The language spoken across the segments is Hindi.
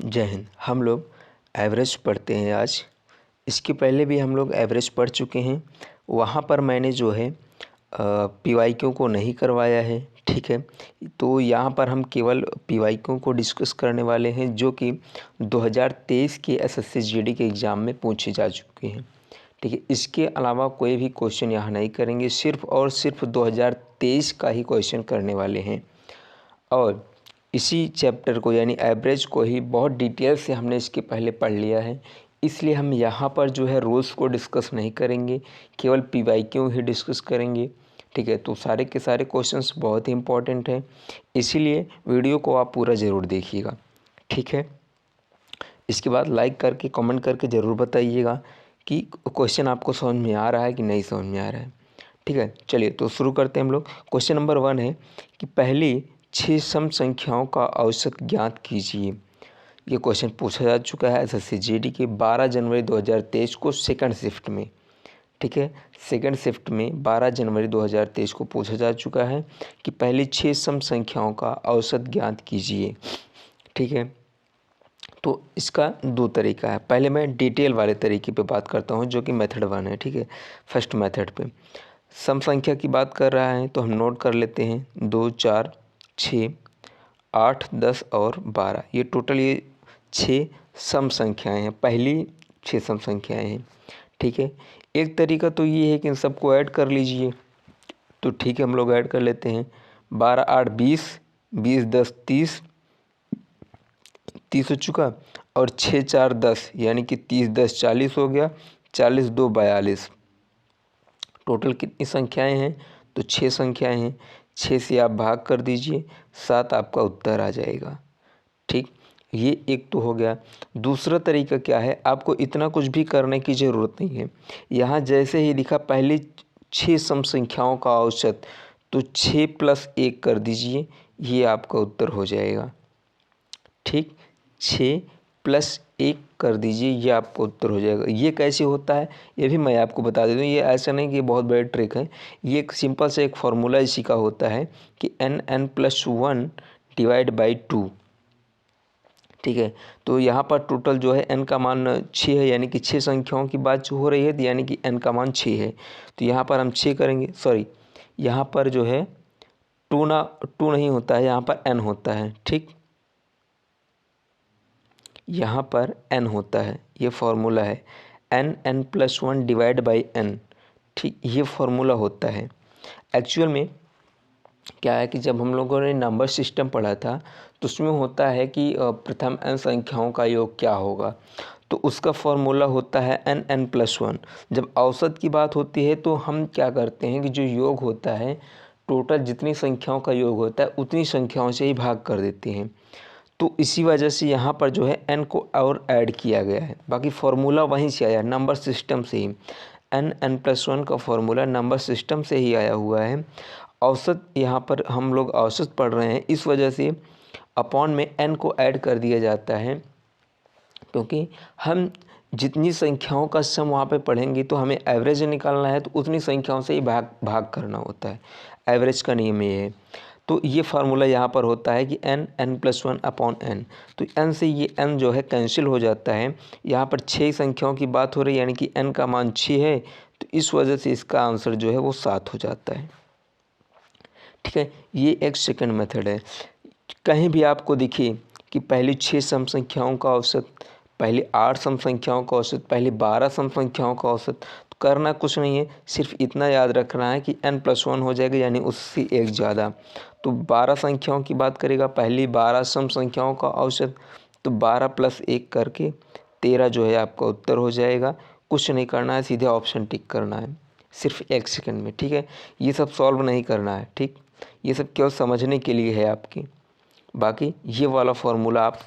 जय हिंद। हम लोग एवरेज पढ़ते हैं आज। इसके पहले भी हम लोग एवरेज पढ़ चुके हैं। वहाँ पर मैंने जो है पीवाईक्यू को नहीं करवाया है, ठीक है। तो यहाँ पर हम केवल पीवाईक्यू को डिस्कस करने वाले हैं जो कि 2023 के एसएससी जीडी के एग्ज़ाम में पूछे जा चुके हैं, ठीक है। इसके अलावा कोई भी क्वेश्चन यहाँ नहीं करेंगे, सिर्फ और सिर्फ 2023 का ही क्वेश्चन करने वाले हैं। और इसी चैप्टर को यानी एवरेज को ही बहुत डिटेल से हमने इसके पहले पढ़ लिया है, इसलिए हम यहाँ पर जो है रूल्स को डिस्कस नहीं करेंगे, केवल पीवाईक्यू ही डिस्कस करेंगे, ठीक है। तो सारे के सारे क्वेश्चंस बहुत ही इंपॉर्टेंट हैं, इसीलिए वीडियो को आप पूरा ज़रूर देखिएगा, ठीक है। इसके बाद लाइक करके कमेंट करके ज़रूर बताइएगा कि क्वेश्चन आपको समझ में आ रहा है कि नहीं समझ में आ रहा है, ठीक है। चलिए तो शुरू करते हैं हम लोग। क्वेश्चन नंबर 1 है कि पहली 6 सम संख्याओं का औसत ज्ञात कीजिए। ये क्वेश्चन पूछा जा चुका है एसएससी जीडी के 12 जनवरी 2023 को सेकंड शिफ्ट में, ठीक है। सेकंड शिफ्ट में 12 जनवरी 2023 को पूछा जा चुका है कि पहली 6 सम संख्याओं का औसत ज्ञात कीजिए, ठीक है। तो इसका 2 तरीका है। पहले मैं डिटेल वाले तरीके पे बात करता हूँ जो कि मेथड 1 है, ठीक है। फर्स्ट मेथड पे सम संख्या की बात कर रहा है तो हम नोट कर लेते हैं 2, 4, 6, 8, 10 और 12। ये टोटल ये 6 सम संख्याएं हैं, पहली 6 सम संख्याएं हैं, ठीक है। एक तरीका तो ये है कि इन सबको ऐड कर लीजिए, तो ठीक है हम लोग ऐड कर लेते हैं। 12, 8, 20, 20, 10, 30, 30 हो चुका, और 6, 4, 10 यानी कि 30, 10, 40 हो गया, 40, 2, 42। टोटल कितनी संख्याएं हैं? तो 6 संख्याएं हैं। 6 से आप भाग कर दीजिए, 7 आपका उत्तर आ जाएगा, ठीक। ये एक तो हो गया। दूसरा तरीका क्या है, आपको इतना कुछ भी करने की ज़रूरत नहीं है। यहाँ जैसे ही लिखा पहली 6 सम संख्याओं का औसत, तो 6 + 1 कर दीजिए, ये आपका उत्तर हो जाएगा, ठीक। 6 + 1 कर दीजिए, ये आपका उत्तर हो जाएगा। ये कैसे होता है ये भी मैं आपको बता देता हूँ। ये ऐसा नहीं कि ये बहुत बड़ी ट्रिक है, ये एक सिंपल से एक फार्मूला इसी का होता है कि n+1 / 2, ठीक है। तो यहाँ पर टोटल जो है n का मान 6 है, यानी कि 6 संख्याओं की बात जो हो रही है, यानी कि n का मान 6 है। तो यहाँ पर हम 6 करेंगे, सॉरी यहाँ पर जो है 2 नहीं होता है, यहाँ पर n होता है, ठीक। यहाँ पर n होता है, ये फार्मूला है n+1 / n, ठीक। ये फार्मूला होता है। एक्चुअल में क्या है कि जब हम लोगों ने नंबर सिस्टम पढ़ा था तो उसमें होता है कि प्रथम n संख्याओं का योग क्या होगा, तो उसका फार्मूला होता है n+1। जब औसत की बात होती है तो हम क्या करते हैं कि जो योग होता है, टोटल जितनी संख्याओं का योग होता है उतनी संख्याओं से ही भाग कर देते हैं। तो इसी वजह से यहाँ पर जो है n को और ऐड किया गया है, बाकी फार्मूला वहीं से आया, नंबर सिस्टम से ही। n+1 का फार्मूला नंबर सिस्टम से ही आया हुआ है। औसत यहाँ पर हम लोग औसत पढ़ रहे हैं, इस वजह से अपॉन में n को ऐड कर दिया जाता है, क्योंकि हम जितनी संख्याओं का सम वहाँ पे पढ़ेंगे तो हमें एवरेज निकालना है, तो उतनी संख्याओं से ही भाग करना होता है। एवरेज का नियम ये है। तो ये फार्मूला यहाँ पर होता है कि n+1 अपॉन n, तो n से ये n जो है कैंसिल हो जाता है। यहाँ पर 6 संख्याओं की बात हो रही है, यानी कि n का मान 6 है, तो इस वजह से इसका आंसर जो है वो 7 हो जाता है, ठीक है। ये एक सेकंड मेथड है। कहीं भी आपको दिखे कि पहली 6 सम संख्याओं का औसत, पहले 8 सम संख्याओं का औसत, पहले 12 सम संख्याओं का औसत, तो करना कुछ नहीं है, सिर्फ इतना याद रखना है कि n+1 हो जाएगा, यानी उससे एक ज़्यादा। तो 12 संख्याओं की बात करेगा, पहली 12 सम संख्याओं का औसत, तो 12 + 1 करके 13 जो है आपका उत्तर हो जाएगा। कुछ नहीं करना है, सीधे ऑप्शन टिक करना है, सिर्फ 1 सेकंड में, ठीक है। ये सब सॉल्व नहीं करना है, ठीक। ये सब केवल समझने के लिए है आपकी। बाकी ये वाला फार्मूला आप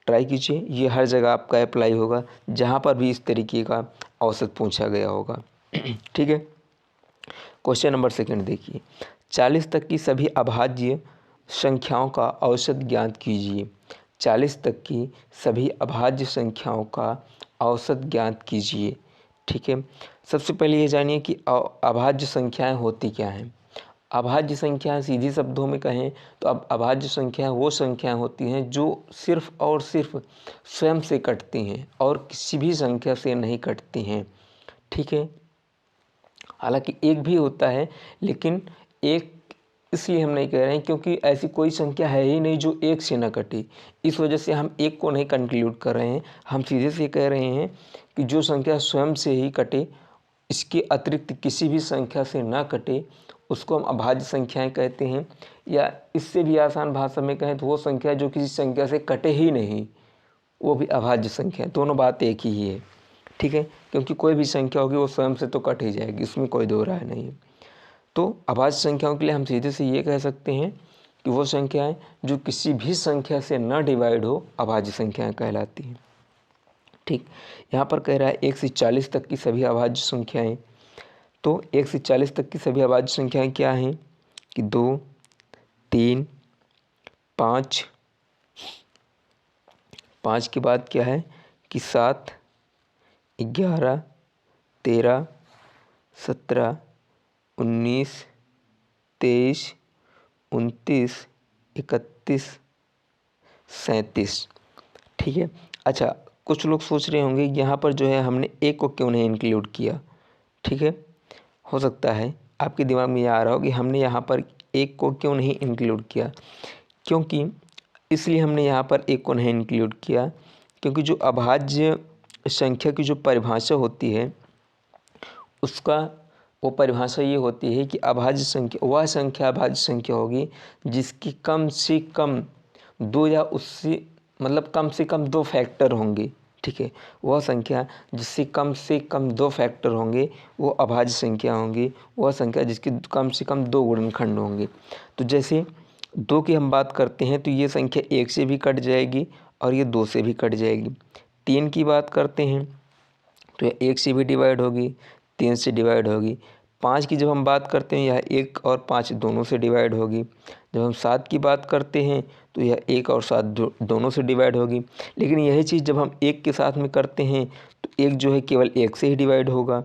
ट्राई कीजिए, ये हर जगह आपका अप्लाई होगा जहाँ पर भी इस तरीके का औसत पूछा गया होगा, ठीक है। क्वेश्चन नंबर 2 देखिए, 40 तक की सभी अभाज्य संख्याओं का औसत ज्ञात कीजिए। 40 तक की सभी अभाज्य संख्याओं का औसत ज्ञात कीजिए, ठीक है। सबसे पहले ये जानिए कि अभाज्य संख्याएं होती क्या हैं। अभाज्य संख्याएं सीधी शब्दों में कहें तो अब अभाज्य संख्याएं वो संख्याएं होती हैं जो सिर्फ और सिर्फ स्वयं से कटती हैं और किसी भी संख्या से नहीं कटती हैं। ठीक है, हालांकि एक भी होता है, लेकिन एक इसलिए हम नहीं कह रहे हैं क्योंकि ऐसी कोई संख्या है ही नहीं जो एक से न कटे। इस वजह से हम एक को नहीं कंक्लूड कर रहे हैं, हम सीधे से कह रहे हैं कि जो संख्या स्वयं से ही कटे, इसके अतिरिक्त किसी भी संख्या से ना कटे, उसको हम अभाज्य संख्याएं कहते हैं। या इससे भी आसान भाषा में कहें तो वो संख्या जो किसी संख्या से कटे ही नहीं, वो भी अभाज्य संख्या है। दोनों बात एक ही है। ठीक है, क्योंकि कोई भी संख्या होगी वो स्वयं से तो कट ही जाएगी, इसमें कोई दो राय नहीं है। तो अभाज्य संख्याओं के लिए हम सीधे से ये कह सकते हैं कि वो संख्याएं जो किसी भी संख्या से न डिवाइड हो, अभाज्य संख्याएं कहलाती हैं। ठीक, यहाँ पर कह रहा है 1 से 40 तक की सभी अभाज्य संख्याएं। तो 1 से 40 तक की सभी अभाज्य संख्याएं क्या हैं कि 2, 3, 5, 5 के बाद क्या है कि 7, 11, 13, 17, 19, 23, 29, 31, 37। ठीक है, अच्छा कुछ लोग सोच रहे होंगे यहाँ पर जो है हमने एक को क्यों नहीं इंक्लूड किया। ठीक है, हो सकता है आपके दिमाग में ये आ रहा हो कि हमने यहाँ पर एक को क्यों नहीं इंक्लूड किया। क्योंकि इसलिए हमने यहाँ पर एक को नहीं इंक्लूड किया क्योंकि जो अभाज्य संख्या की जो परिभाषा होती है, उसका वो परिभाषा ये होती है कि अभाज्य संख्या वह संख्या अभाज्य संख्या होगी जिसकी कम से कम दो या उससे मतलब कम से कम दो फैक्टर होंगे। ठीक है, वह संख्या जिससे कम से कम दो फैक्टर होंगे वो अभाज्य संख्या होंगी। वह संख्या जिसके कम से कम दो गुणनखंड होंगे। तो जैसे 2 की हम बात करते हैं तो ये संख्या 1 से भी कट जाएगी और ये 2 से भी कट जाएगी। 3 की बात करते हैं तो यह 1 से भी डिवाइड होगी, 3 से डिवाइड होगी। 5 की जब हम बात करते हैं यह 1 और 5 दोनों से डिवाइड होगी। जब हम 7 की बात करते हैं तो यह 1 और 7 दोनों से डिवाइड होगी। लेकिन यही चीज़ जब हम 1 के साथ में करते हैं तो 1 जो है केवल 1 से ही डिवाइड होगा।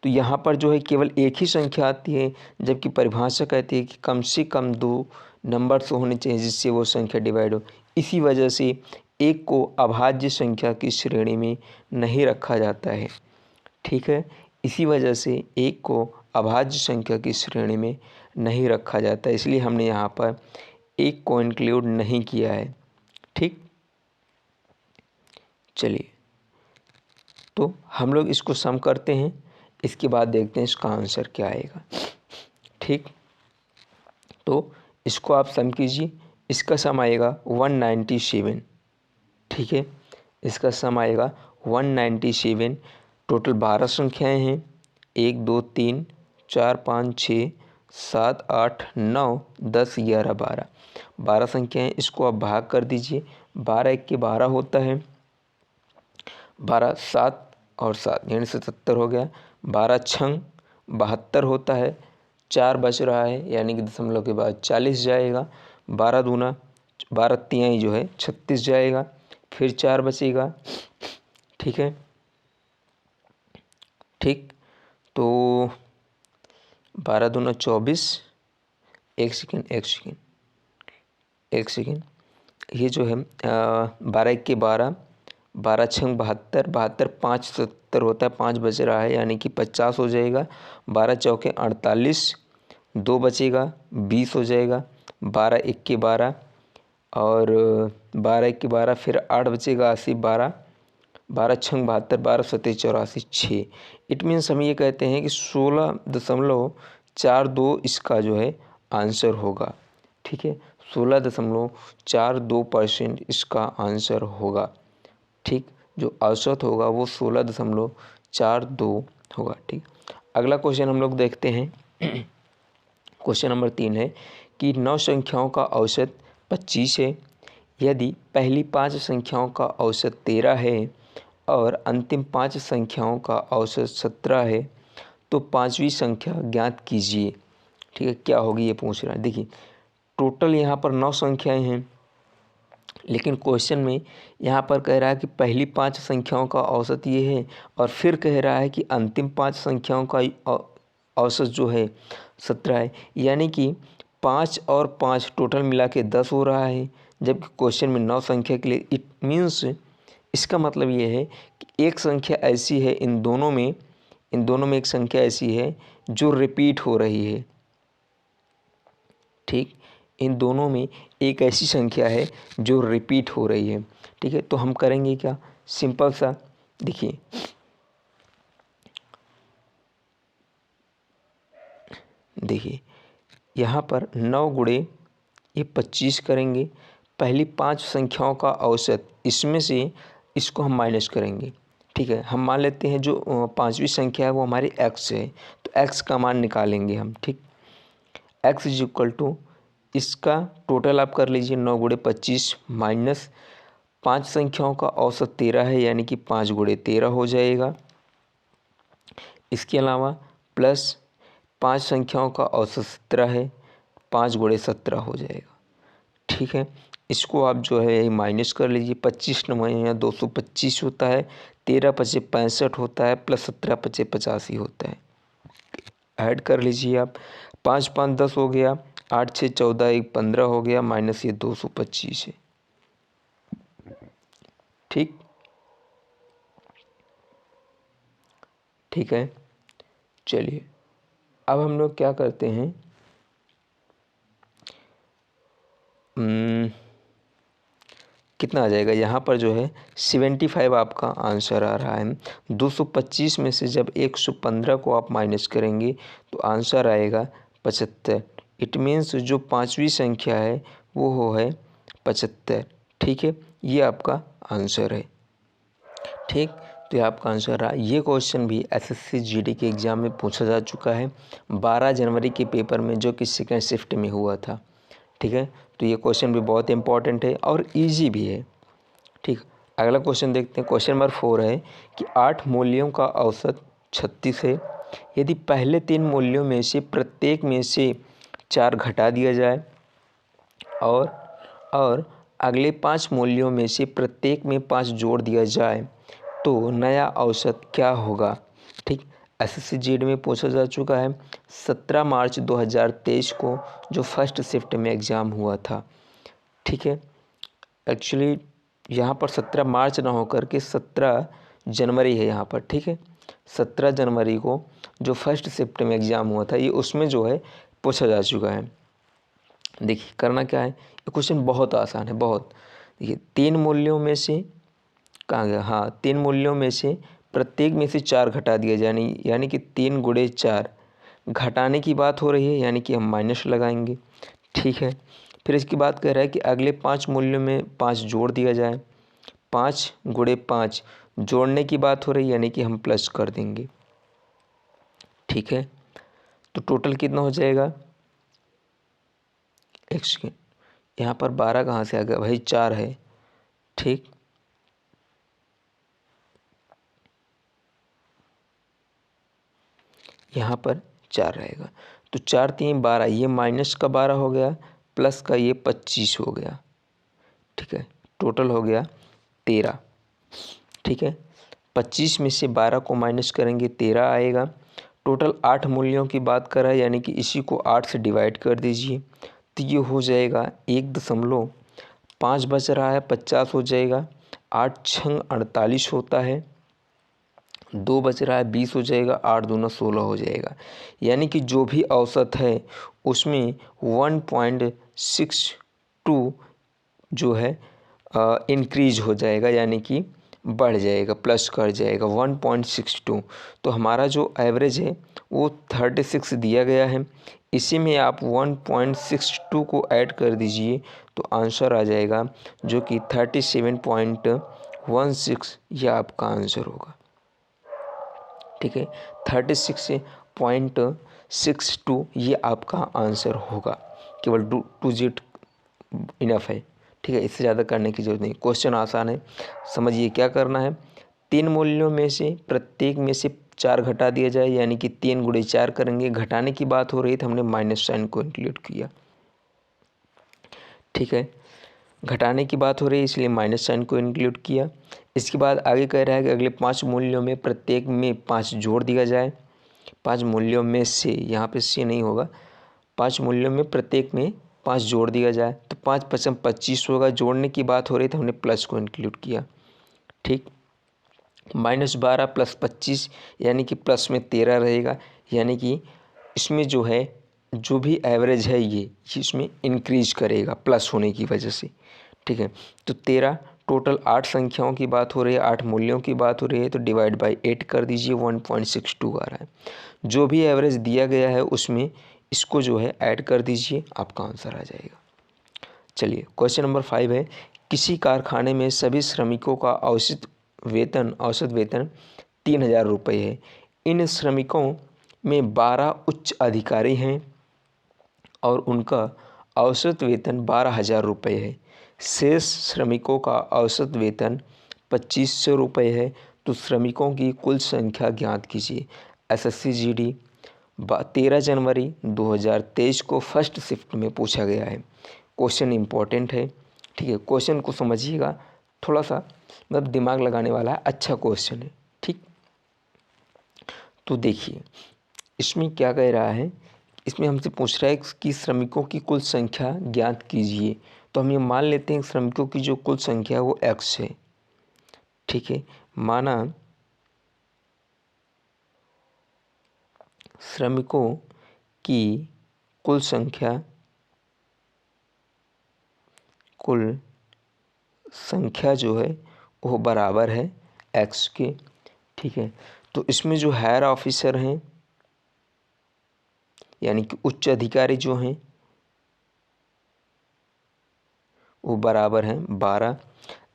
तो यहाँ पर जो है केवल एक ही संख्या आती है, जबकि परिभाषा कहती है कि कम से कम 2 नंबर्स होने चाहिए जिससे वो संख्या डिवाइड हो। इसी वजह से एक को अभाज्य संख्या की श्रेणी में नहीं रखा जाता है। ठीक है, इसी वजह से एक को अभाज्य संख्या की श्रेणी में नहीं रखा जाता, इसलिए हमने यहाँ पर एक को इंक्लूड नहीं किया है। ठीक, चलिए तो हम लोग इसको सम करते हैं, इसके बाद देखते हैं इसका आंसर क्या आएगा। ठीक, तो इसको आप सम कीजिए, इसका सम आएगा 197। ठीक है, इसका सम आएगा 197। टोटल 12 संख्याएं हैं, 1 2 3 4 5 6 7 8 9 10 11 12 12 संख्याएं। इसको आप भाग कर दीजिए, 12 1 के 12 होता है, 12 7 और 7 यानी 77 हो गया। 12 छंग 72 होता है, 4 बच रहा है यानी कि दशमलव के बाद 40 जाएगा। 12 दूना 12 तिहाई जो है 36 जाएगा, फिर 4 बचेगा। ठीक है, ठीक, तो 12 दूना 24। एक सेकेंड ये जो है 12 1 के 12, 12 छंग 72, 72 5 70 होता है, 5 बच रहा है यानी कि 50 हो जाएगा। 12 चौके 48, 2 बचेगा 20 हो जाएगा। 12 1 के 12 और 12 1 के 12 फिर 8 बचेगा 80, 12 12 छंग 72, 12 सत्ते 84 6। इट मीन्स हम ये कहते हैं कि 16.42 इसका जो है आंसर होगा। ठीक है, 16.42% इसका आंसर होगा। ठीक, जो औसत होगा वो 16.42 होगा। ठीक, अगला क्वेश्चन हम लोग देखते हैं। क्वेश्चन नंबर 3 है कि 9 संख्याओं का औसत 25 है। यदि पहली 5 संख्याओं का औसत 13 है और अंतिम 5 संख्याओं का औसत 17 है तो पांचवी संख्या ज्ञात कीजिए। ठीक है, क्या होगी ये पूछ रहा है। देखिए टोटल यहाँ पर 9 संख्याएं हैं, लेकिन क्वेश्चन में यहाँ पर कह रहा है कि पहली 5 संख्याओं का औसत ये है और फिर कह रहा है कि अंतिम 5 संख्याओं का औसत जो है 17 है, यानी कि 5 और 5 टोटल मिला के 10 हो रहा है, जबकि क्वेश्चन में 9 संख्या के लिए। इट मीन्स इसका मतलब ये है कि एक संख्या ऐसी है इन दोनों में एक संख्या ऐसी है जो रिपीट हो रही है। ठीक, इन दोनों में एक ऐसी संख्या है जो रिपीट हो रही है। ठीक है, तो हम करेंगे क्या, सिंपल सा देखिए, यहाँ पर 9 गुणे ये 25 करेंगे। पहली 5 संख्याओं का औसत, इसमें से इसको हम माइनस करेंगे। ठीक है, हम मान लेते हैं जो 5वीं संख्या है वो हमारी x है, तो x का मान निकालेंगे हम। ठीक, x इज इक्वल टू, इसका टोटल आप कर लीजिए 9 गुणे 25 माइनस 5 संख्याओं का औसत 13 है, यानी कि 5 गुणे 13 हो जाएगा। इसके अलावा प्लस 5 संख्याओं का औसत 17 है, 5 गुणे 17 हो जाएगा। ठीक है, इसको आप जो है माइनस कर लीजिए। 25 9 225 होता है, 13 पचे 65 होता है, प्लस 17 पचे 85 होता है। ऐड कर लीजिए आप, 5 5 10 हो गया, 8 6 14 1 15 हो गया, माइनस ये 225 है। ठीक, ठीक है, चलिए अब हम लोग क्या करते हैं, कितना आ जाएगा यहाँ पर जो है 75 आपका आंसर आ रहा है। 225 में से जब 115 को आप माइनस करेंगे तो आंसर आएगा 75। इट मीन्स जो 5वीं संख्या है वो है 75। ठीक है, ये आपका आंसर है। ठीक, तो ये आपका आंसर रहा। ये क्वेश्चन भी एसएससी जीडी के एग्ज़ाम में पूछा जा चुका है 12 जनवरी के पेपर में, जो कि सेकेंड शिफ्ट में हुआ था। ठीक है, तो ये क्वेश्चन भी बहुत इंपॉर्टेंट है और इजी भी है। ठीक, अगला क्वेश्चन देखते हैं। क्वेश्चन नंबर 4 है कि 8 मूल्यों का औसत 36 है। यदि पहले 3 मूल्यों में से प्रत्येक में से 4 घटा दिया जाए और अगले 5 मूल्यों में से प्रत्येक में 5 जोड़ दिया जाए तो नया औसत क्या होगा। ठीक, एसएससी जीडी में पूछा जा चुका है 17 मार्च 2023 को, जो फर्स्ट शिफ्ट में एग्ज़ाम हुआ था। ठीक है, एक्चुअली यहाँ पर 17 मार्च ना होकर के 17 जनवरी है यहाँ पर। ठीक है, 17 जनवरी को जो फर्स्ट शिफ्ट में एग्ज़ाम हुआ था, ये उसमें जो है पूछा जा चुका है। देखिए करना क्या है, ये क्वेश्चन बहुत आसान है, बहुत। देखिए 3 मूल्यों में से कहाँ गया, हाँ 3 मूल्यों में से प्रत्येक में से 4 घटा दिया जाए, यानी कि 3 गुणे 4 घटाने की बात हो रही है, यानी कि हम माइनस लगाएंगे। ठीक है, फिर इसकी बात कर रहा है कि अगले 5 मूल्यों में 5 जोड़ दिया जाए, 5 गुणे 5 जोड़ने की बात हो रही है, यानी कि हम प्लस कर देंगे। ठीक है, तो टोटल कितना हो जाएगा, एक सेकेंड, यहाँ पर 12 कहाँ से आ गया भाई, 4 है। ठीक, यहाँ पर 4 रहेगा, तो 4 3 12, ये माइनस का 12 हो गया, प्लस का ये 25 हो गया। ठीक है, टोटल हो गया 13। ठीक है, 25 में से 12 को माइनस करेंगे 13 आएगा। टोटल 8 मूल्यों की बात कर रहा है, यानी कि इसी को 8 से डिवाइड कर दीजिए, तो ये हो जाएगा 1.5 बच रहा है, 50 हो जाएगा। 8 छंग 48 होता है, 2 बच रहा है 20 हो जाएगा, 8 दूना 16 हो जाएगा। यानी कि जो भी औसत है उसमें 1.62 जो है इंक्रीज हो जाएगा, यानी कि बढ़ जाएगा, प्लस कर जाएगा 1.62। तो हमारा जो एवरेज है वो 36 दिया गया है, इसी में आप 1.62 को ऐड कर दीजिए तो आंसर आ जाएगा जो कि 37.16, यह आपका आंसर होगा। ठीक है, 36.62 ये आपका आंसर होगा। केवल 2 डिजिट इनफ है। ठीक है, इससे ज़्यादा करने की जरूरत नहीं। क्वेश्चन आसान है, समझिए क्या करना है। 3 मूल्यों में से प्रत्येक में से 4 घटा दिया जाए, यानी कि 3 गुणे 4 करेंगे। घटाने की बात हो रही तो हमने माइनस साइन को इंक्लूड किया। ठीक है, घटाने की बात हो रही है इसलिए माइनस साइन को इंक्लूड किया। इसके बाद आगे कह रहा है कि अगले 5 मूल्यों में प्रत्येक में 5 जोड़ दिया जाए, 5 मूल्यों में से, यहाँ पे से नहीं होगा, 5 मूल्यों में प्रत्येक में 5 जोड़ दिया जाए तो 5 पचम 25 होगा। जोड़ने की बात हो रही तो हमने प्लस को इंक्लूड किया। ठीक, -12 + 25 यानी कि प्लस में 13 रहेगा, यानी कि इसमें जो है जो भी एवरेज है ये इसमें इंक्रीज करेगा प्लस होने की वजह से। ठीक है, तो 13 टोटल 8 संख्याओं की बात हो रही है, 8 मूल्यों की बात हो रही है, तो डिवाइड बाय 8 कर दीजिए, 1.62 आ रहा है। जो भी एवरेज दिया गया है उसमें इसको जो है ऐड कर दीजिए, आपका आंसर आ जाएगा। चलिए क्वेश्चन नंबर 5 है, किसी कारखाने में सभी श्रमिकों का औसत वेतन 3000 रुपये है। इन श्रमिकों में 12 उच्च अधिकारी हैं और उनका औसत वेतन 12,000 रुपये है। शेष श्रमिकों का औसत वेतन 2500 रुपये है। तो श्रमिकों की कुल संख्या ज्ञात कीजिए। एसएससी जीडी 13 जनवरी 2023 को फर्स्ट शिफ्ट में पूछा गया है। क्वेश्चन इम्पोर्टेंट है। ठीक है, क्वेश्चन को समझिएगा, थोड़ा सा मतलब दिमाग लगाने वाला है, अच्छा क्वेश्चन है। ठीक, तो देखिए इसमें क्या कह रहा है, इसमें हमसे पूछ रहा है कि श्रमिकों की कुल संख्या ज्ञात कीजिए। तो हम ये मान लेते हैं श्रमिकों की जो कुल संख्या है वो x है। ठीक है, माना श्रमिकों की कुल संख्या जो है वो बराबर है x के। ठीक है, तो इसमें जो हायर ऑफिसर हैं यानी कि उच्च अधिकारी जो हैं वो बराबर हैं 12।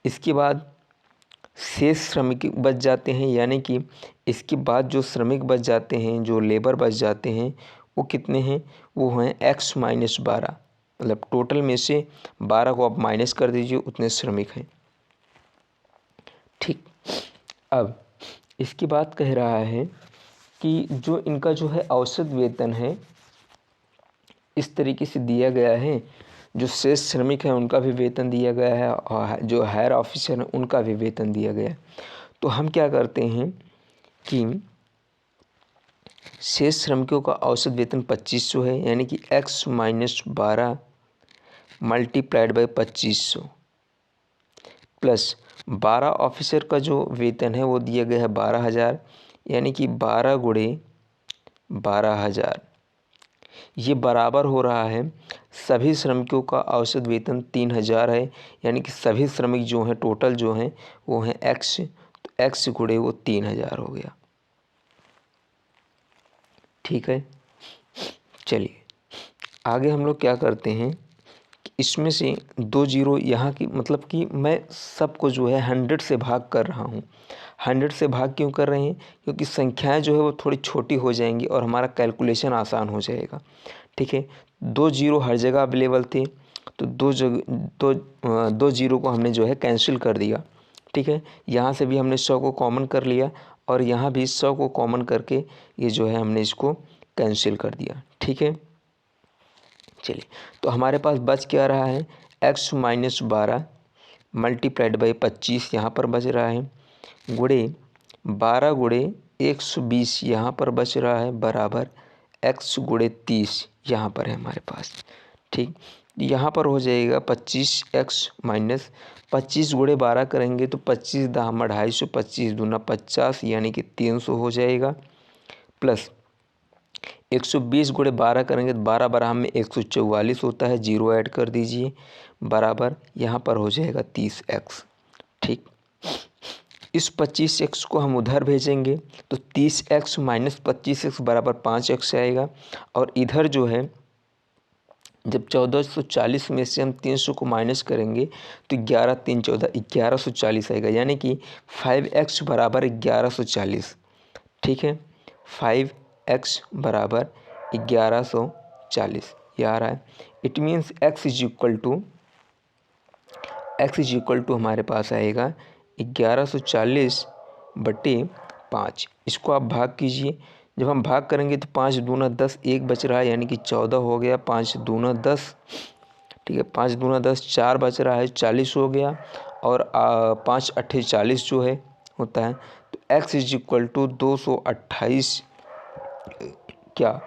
इसके बाद शेष श्रमिक बच जाते हैं, यानी कि इसके बाद जो श्रमिक बच जाते हैं, जो लेबर बच जाते हैं वो कितने हैं, वो हैं x - 12। मतलब टोटल में से 12 को आप माइनस कर दीजिए, उतने श्रमिक हैं। ठीक, अब इसके बाद कह रहा है कि जो इनका जो है औसत वेतन है इस तरीके से दिया गया है। जो शेष श्रमिक हैं उनका भी वेतन दिया गया है और जो हायर ऑफिसर हैं उनका भी वेतन दिया गया है। तो हम क्या करते हैं कि शेष श्रमिकों का औसत वेतन 2500 है, यानी कि x - 12 multiplied by 2500 plus 12 officer का जो वेतन है वो दिया गया है 12,000, यानी कि 12 गुणे 12,000 ये बराबर हो रहा है सभी श्रमिकों का औसत वेतन 3000 है, यानी कि सभी श्रमिक जो हैं टोटल जो हैं वो हैं x, तो x गुणे वो 3000 हो गया। ठीक है, चलिए आगे हम लोग क्या करते हैं, इसमें से 2 जीरो यहाँ की, मतलब कि मैं सबको जो है 100 से भाग कर रहा हूँ। 100 से भाग क्यों कर रहे हैं, क्योंकि संख्याएं जो है वो थोड़ी छोटी हो जाएंगी और हमारा कैलकुलेशन आसान हो जाएगा। ठीक है, 2 जीरो हर जगह अवेलेबल थे, तो 2 जीरो को हमने जो है कैंसिल कर दिया। ठीक है, यहाँ से भी हमने 100 को कॉमन कर लिया और यहाँ भी 100 को कॉमन करके ये जो है हमने इसको कैंसिल कर दिया। ठीक है, चलिए तो हमारे पास बच क्या रहा है, x - 12 मल्टीप्लाइड बाई 25 यहाँ पर बच रहा है, गुणे 12 गुणे 120 यहाँ पर बच रहा है, बराबर x गुणे 30 यहाँ पर है हमारे पास। ठीक, यहाँ पर हो जाएगा 25x माइनस 25 गुणे 12 करेंगे तो 25 दाम 250, 25 दूना 50 यानी कि 300 हो जाएगा, प्लस 120 गुणे 12 करेंगे तो 12 बराबर में 144 होता है, जीरो ऐड कर दीजिए, बराबर यहाँ पर हो जाएगा 30x। ठीक, इस 25x को हम उधर भेजेंगे तो 30x माइनस 25x बराबर 5x आएगा, और इधर जो है जब 1440 में से हम 300 को माइनस करेंगे तो 11 3 14 1140 आएगा, यानी कि 5x बराबर 1140। ठीक है, 5x बराबर 1140 ये आ रहा है। It means x is equal to हमारे पास आएगा 1140 बटे 5। इसको आप भाग कीजिए, जब हम भाग करेंगे तो 5 दूना 10, 1 बच रहा है यानी कि 14 हो गया, 5 दूना 10। ठीक है, 5 दूना 10, 4 बच रहा है 40 हो गया, और 5 अट्ठे 40 जो है होता है। तो x इज इक्वल टू 228 क्या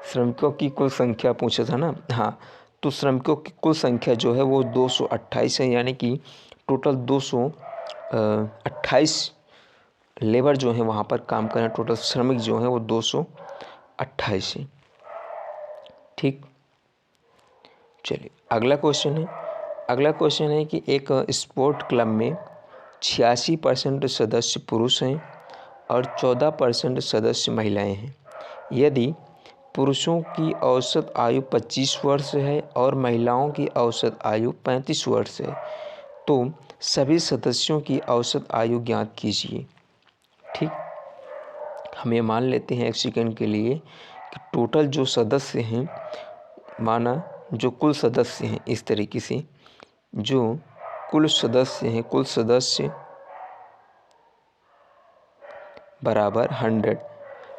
श्रमिकों की कुल संख्या पूछा था ना? हाँ, तो श्रमिकों की कुल संख्या जो है वो 228 है, यानी कि टोटल 228 लेबर जो हैं वहाँ पर काम कर रहे हैं। टोटल श्रमिक जो हैं वो 228 है। ठीक, चलिए अगला क्वेश्चन है। अगला क्वेश्चन है कि एक स्पोर्ट क्लब में 86% सदस्य पुरुष हैं और 14% सदस्य महिलाएं हैं। यदि पुरुषों की औसत आयु 25 वर्ष है और महिलाओं की औसत आयु 35 वर्ष है, तो सभी सदस्यों की औसत आयु ज्ञात कीजिए। ठीक, हम ये मान लेते हैं एक सेकंड के लिए कि टोटल जो सदस्य हैं, माना जो कुल सदस्य हैं, इस तरीके से जो कुल सदस्य हैं, कुल सदस्य बराबर 100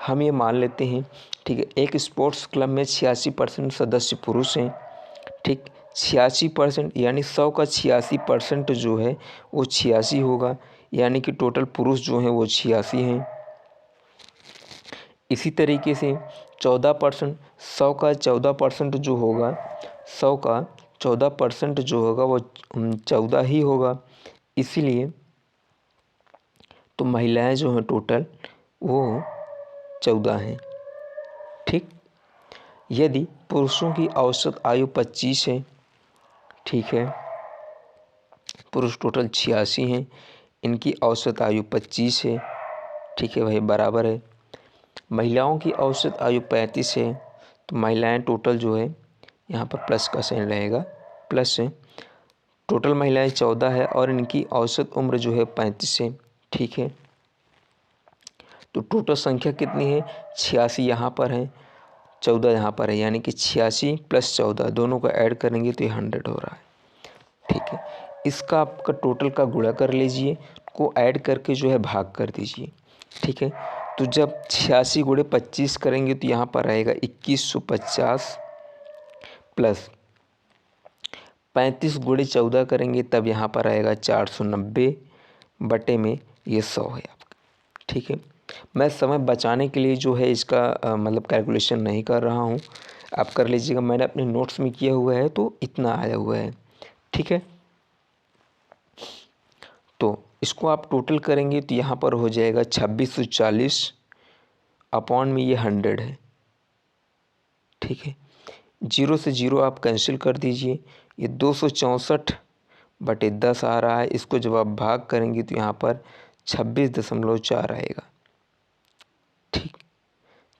हम ये मान लेते हैं। ठीक है, एक स्पोर्ट्स क्लब में 86% सदस्य पुरुष हैं। ठीक, 86% यानी 100 का 86% जो है वो 86 होगा, यानी कि टोटल पुरुष जो हैं वो 86 हैं। इसी तरीके से 14%, 100 का 14% जो होगा, 100 का 14% जो होगा वो 14 ही होगा। इसीलिए तो महिलाएं जो हैं टोटल वो 14 हैं। ठीक, यदि पुरुषों की औसत आयु 25 है, ठीक है, पुरुष टोटल 86 हैं, इनकी औसत आयु 25 है, ठीक है भाई, बराबर है। महिलाओं की औसत आयु 35 है, तो महिलाएं टोटल जो है यहाँ पर प्लस का साइन रहेगा, प्लस है। टोटल महिलाएं 14 है और इनकी औसत उम्र जो है 35 है, ठीक है। तो टोटल संख्या कितनी है? 86 यहाँ पर है, 14 यहाँ पर है, यानी कि 86 + 14 दोनों को ऐड करेंगे तो ये 100 हो रहा है। ठीक है, इसका आपका टोटल का गुणा कर लीजिए, को ऐड करके जो है भाग कर दीजिए। ठीक है, तो जब 86 × 25 करेंगे तो यहाँ पर रहेगा 2150 प्लस 35 × 14 करेंगे तब यहाँ पर आएगा 490 बटे में ये 100 है आपका। ठीक है, मैं समय बचाने के लिए जो है इसका मतलब कैलकुलेशन नहीं कर रहा हूँ, आप कर लीजिएगा। मैंने अपने नोट्स में किया हुआ है तो इतना आया हुआ है। ठीक है, तो इसको आप टोटल करेंगे तो यहाँ पर हो जाएगा 2640 अपॉन में ये 100 है। ठीक है, 0 से 0 आप कैंसिल कर दीजिए, ये 264 बटे 10 आ रहा है। इसको जब आप भाग करेंगे तो यहाँ पर 26.4 आएगा। ठीक,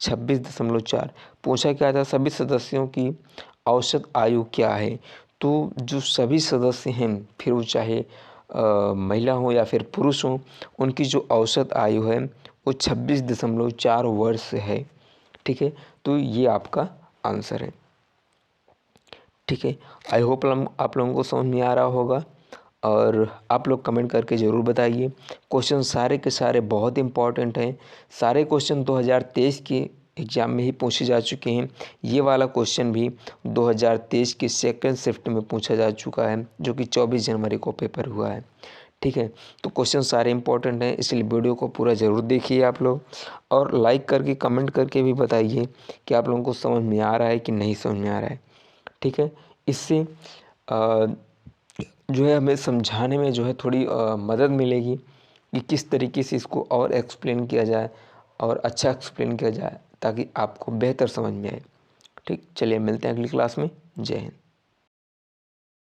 26.4 पूछा क्या था, सभी सदस्यों की औसत आयु क्या है? तो जो सभी सदस्य हैं, फिर वो चाहे महिला हो या फिर पुरुष हो, उनकी जो औसत आयु है वो 26.4 वर्ष है। ठीक है, तो ये आपका आंसर है। ठीक है, आई होप आप लोगों को समझ में आ रहा होगा और आप लोग कमेंट करके ज़रूर बताइए। क्वेश्चन सारे के सारे बहुत इंपॉर्टेंट हैं। सारे क्वेश्चन 2023 के एग्ज़ाम में ही पूछे जा चुके हैं। ये वाला क्वेश्चन भी 2023 की सेकंड शिफ्ट में पूछा जा चुका है, जो कि 24 जनवरी को पेपर हुआ है। ठीक है, तो क्वेश्चन सारे इंपॉर्टेंट हैं, इसलिए वीडियो को पूरा ज़रूर देखिए आप लोग, और लाइक करके कमेंट करके भी बताइए कि आप लोगों को समझ में आ रहा है कि नहीं समझ में आ रहा है। ठीक है, इससे जो है हमें समझाने में जो है थोड़ी मदद मिलेगी कि किस तरीके से इसको और एक्सप्लेन किया जाए और अच्छा एक्सप्लेन किया जाए, ताकि आपको बेहतर समझ में आए। ठीक, चलिए मिलते हैं अगली क्लास में। जय हिंद।